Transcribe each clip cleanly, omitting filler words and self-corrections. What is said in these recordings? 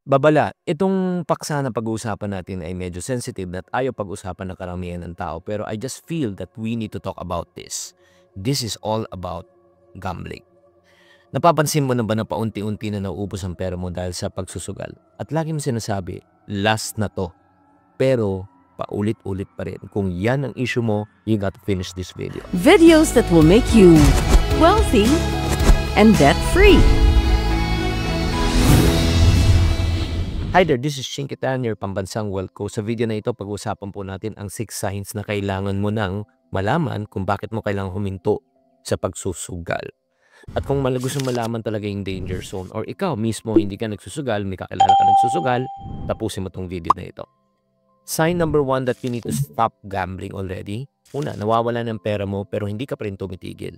Babala, itong paksa na pag-uusapan natin ay medyo sensitive at ayaw pag-usapan ng karamihan ng tao pero I just feel that we need to talk about this. This is all about gambling. Napapansin mo na ba na paunti-unti na nauubos ang pera mo dahil sa pagsusugal? At lagi mo sinasabi, last na to. Pero paulit-ulit pa rin. Kung yan ang issue mo, you got to finish this video. Videos that will make you wealthy and debt-free. Hi there, this is Chinkitan, your pambansang wealth coach. Sa video na ito, pag-usapan po natin ang 6 signs na kailangan mo nang malaman kung bakit mo kailangang huminto sa pagsusugal. At kung gusto malaman talaga yung danger zone or ikaw mismo hindi ka nagsusugal, may kakilala ka nagsusugal, tapusin mo tong video na ito. Sign number 1 that you need to stop gambling already. Una, nawawala ng pera mo pero hindi ka pa rin tumitigil.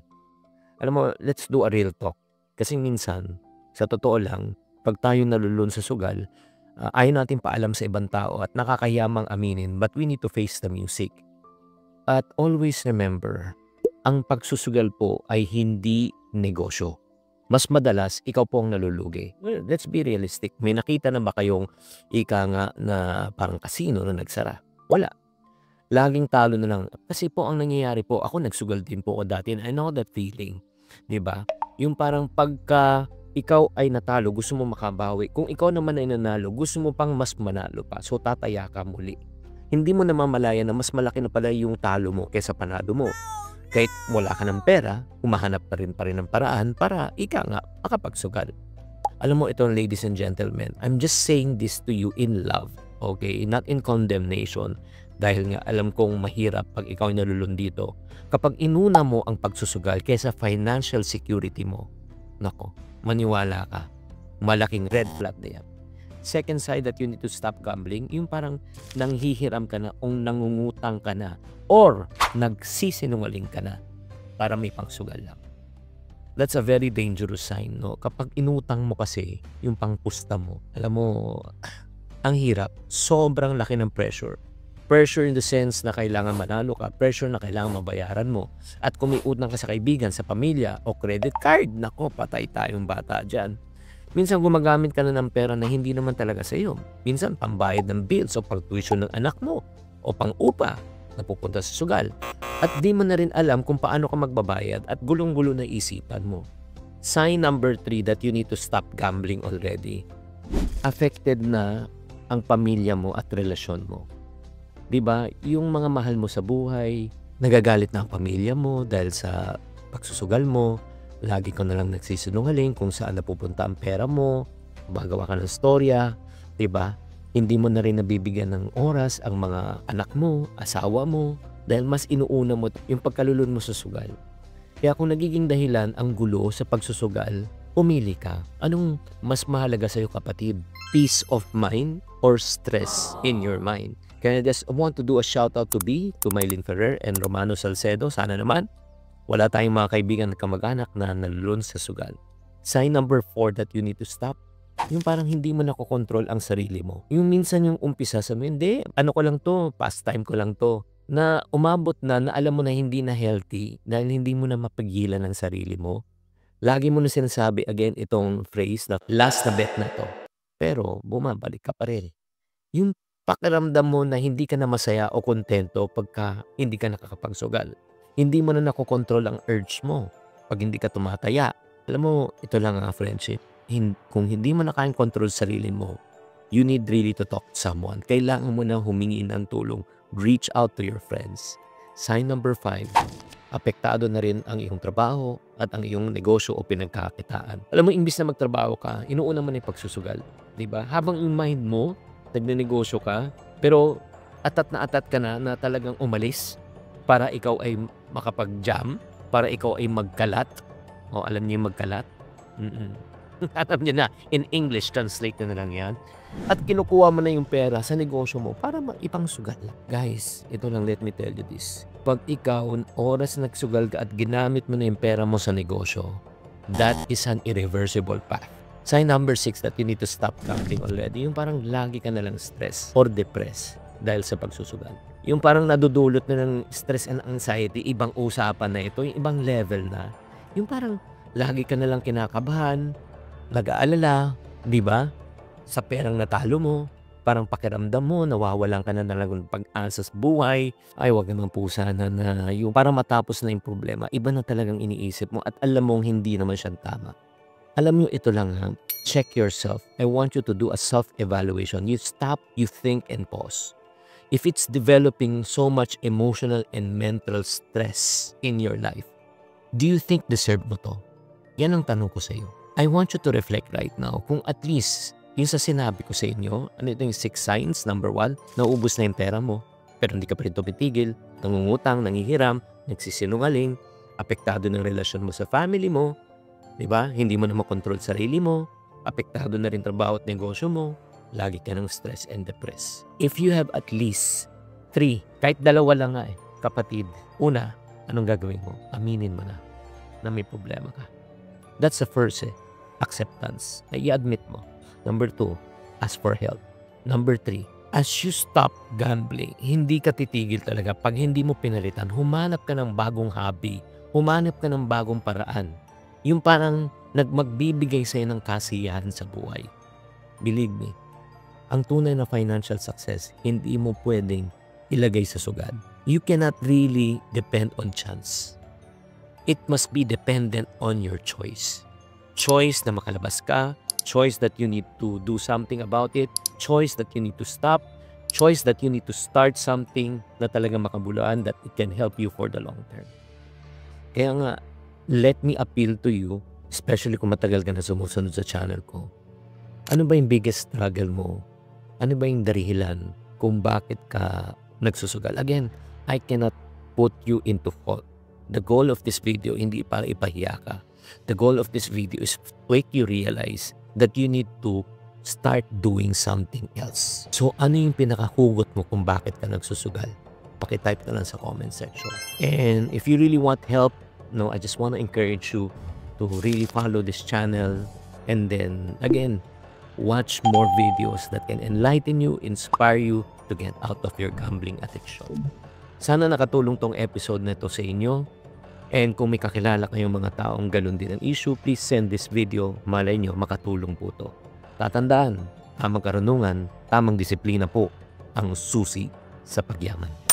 Alam mo, let's do a real talk. Kasi minsan, sa totoo lang, pag tayo nalulun sa sugal, ayaw natin paalam sa ibang tao at nakakahiyamang aminin, but we need to face the music. At always remember, ang pagsusugal po ay hindi negosyo. Mas madalas, ikaw po ang nalulugi. Well, let's be realistic. May nakita na ba kayong ika nga na parang kasino na nagsara? Wala. Laging talo na lang. Kasi po ang nangyayari po, ako nagsugal din po ako dati. I know that feeling. Diba? Yung parang pagka ikaw ay natalo, gusto mo makabawi. Kung ikaw naman ay nanalo, gusto mo pang mas manalo pa. So, tataya ka muli. Hindi mo namamalayan na mas malaki na pala yung talo mo kaysa panalo mo. Kahit wala ka ng pera, humahanap pa rin ng paraan para ika nga makapagsugal. Alam mo ito, ladies and gentlemen, I'm just saying this to you in love. Okay? Not in condemnation. Dahil nga alam kong mahirap pag ikaw ay nalulun dito. Kapag inuna mo ang pagsusugal kaysa financial security mo, nako, maniwala ka. Malaking red flag na yan. Second side that you need to stop gambling, yung parang nanghihiram ka na o nangungutang ka na or nagsisinungaling ka na para may pangsugal lang. That's a very dangerous sign, no? Kapag inutang mo kasi yung pangpusta mo, alam mo, ang hirap. Sobrang laki ng pressure. Pressure in the sense na kailangan manalo ka, pressure na kailangan mabayaran mo. At kung may utang ka sa kaibigan, sa pamilya o credit card, nako, patay tayong bata dyan. Minsan gumagamit ka na ng pera na hindi naman talaga sa iyo. Minsan pambayad ng bills o pang-tuition ng anak mo o pang-upa na pupunta sa sugal. At di mo na rin alam kung paano ka magbabayad at gulong-gulo na isipan mo. Sign number 3 that you need to stop gambling already. Affected na ang pamilya mo at relasyon mo. Diba, yung mga mahal mo sa buhay, nagagalit na ang pamilya mo dahil sa pagsusugal mo, lagi ka na lang nagsisinungaling kung saan napupunta ang pera mo, gumagawa ka ng storya, diba? Hindi mo na rin nabibigyan ng oras ang mga anak mo, asawa mo, dahil mas inuuna mo yung pagkalulun mo sa sugal. Kaya kung nagiging dahilan ang gulo sa pagsusugal, pumili ka. Anong mas mahalaga sa'yo, kapatid? Peace of mind or stress in your mind? Kaya I just want to do a shout out to B, to Mylene Ferrer and Romano Salcedo. Sana naman wala tayong mga kaibigan at kamag-anak na nalulun sa sugal. Sign number 4 that you need to stop. Yung parang hindi mo nakokontrol ang sarili mo. Yung minsan yung umpisa sa hindi, ano ko lang to, pastime ko lang to. Na umabot na alam mo na hindi na healthy dahil hindi mo na mapigilan ang sarili mo. Lagi mo na sinasabi again itong phrase na last na bet na to. Pero bumabalik ka pa rin. Yung pakiramdam mo na hindi ka na masaya o kontento pagka hindi ka nakakapagsugal. Hindi mo na nakokontrol ang urge mo pag hindi ka tumataya. Alam mo, ito lang ang friendship. Kung hindi mo na kayang control sarili mo, you need really to talk to someone. Kailangan mo na humingi ng tulong. Reach out to your friends. Sign number 5, apektado na rin ang iyong trabaho at ang iyong negosyo o pinagkakitaan. Alam mo, imbis na magtrabaho ka, inuuna mo na yung pagsusugal. Diba? Habang yung mind mo, nagnenegosyo ka, pero atat ka na talagang umalis para ikaw ay makapag-jam, para ikaw ay magkalat. O, alam niyo yung magkalat? Alam niyo na, in English, translate na lang yan. At kinukuha mo na yung pera sa negosyo mo para ipangsugal. Guys, ito lang, let me tell you this. Pag ikaw, oras nagsugal ka at ginamit mo na yung pera mo sa negosyo, that is an irreversible path. Sign number 6 that you need to stop gambling already. Yung parang lagi ka na lang stress or depressed dahil sa pagsusugal. Yung parang nadudulot na ng stress and anxiety, ibang usapan na ito, yung ibang level na. Yung parang lagi ka na lang kinakabahan, nag-aalala, di ba? sa perang natalo mo, parang pakiramdam mo, nawawalan ka na talagang pag-asa sa buhay. Ay, wag naman po sana na yung para matapos na yung problema, iba na talagang iniisip mo at alam mong hindi naman siya tama. Alam nyo, ito lang ha, check yourself. I want you to do a self-evaluation. You stop, you think, and pause. If it's developing so much emotional and mental stress in your life, do you think deserve mo to? Yan ang tanong ko sa iyo. I want you to reflect right now kung at least yung sa sinabi ko sa inyo, ano ito yung 6 signs? Number 1, naubos na yung pera mo, pero hindi ka pa rin tumitigil, nangungutang, nangihiram, nagsisinungaling, apektado ng relasyon mo sa family mo, di ba? Hindi mo na makontrol sarili mo, apektado na rin trabaho at negosyo mo, lagi ka ng stress and depressed. If you have at least 3, kahit 2 lang nga kapatid, una, anong gagawin mo? Aminin mo na may problema ka. That's the first acceptance, na i-admit mo. Number 2, ask for help. Number 3, as you stop gambling, hindi ka titigil talaga. Pag hindi mo pinalitan, humanap ka ng bagong hobby. Humanap ka ng bagong paraan. Yung parang magbibigay sa'yo ng kasiyahan sa buhay. Believe me, ang tunay na financial success, hindi mo pwedeng ilagay sa sugad. You cannot really depend on chance. It must be dependent on your choice. Choice na makalabas ka, choice that you need to do something about it, choice that you need to stop, choice that you need to start something na talagang makabuluhan that it can help you for the long term. Kaya nga, let me appeal to you, especially kung matagal ka na sumusunod sa channel ko. Ano ba yung biggest struggle mo? Ano ba yung dahilan kung bakit ka nagsusugal? Again, I cannot put you into fault. The goal of this video, hindi para ipahiya ka. The goal of this video is to make you realize that you need to start doing something else. So, ano yung pinakahugot mo kung bakit ka nagsusugal? Pakitype na lang sa comment section. And if you really want help, I just want to encourage you to really follow this channel and then, again, watch more videos that can enlighten you, inspire you to get out of your gambling addiction. Sana nakatulong tong episode na ito sa inyo. And kung may kakilala kayong mga taong ganun din ang issue, please send this video. Malay nyo, makatulong po to. Tatandaan, tamang karunungan, tamang disiplina po ang susi sa pagyaman.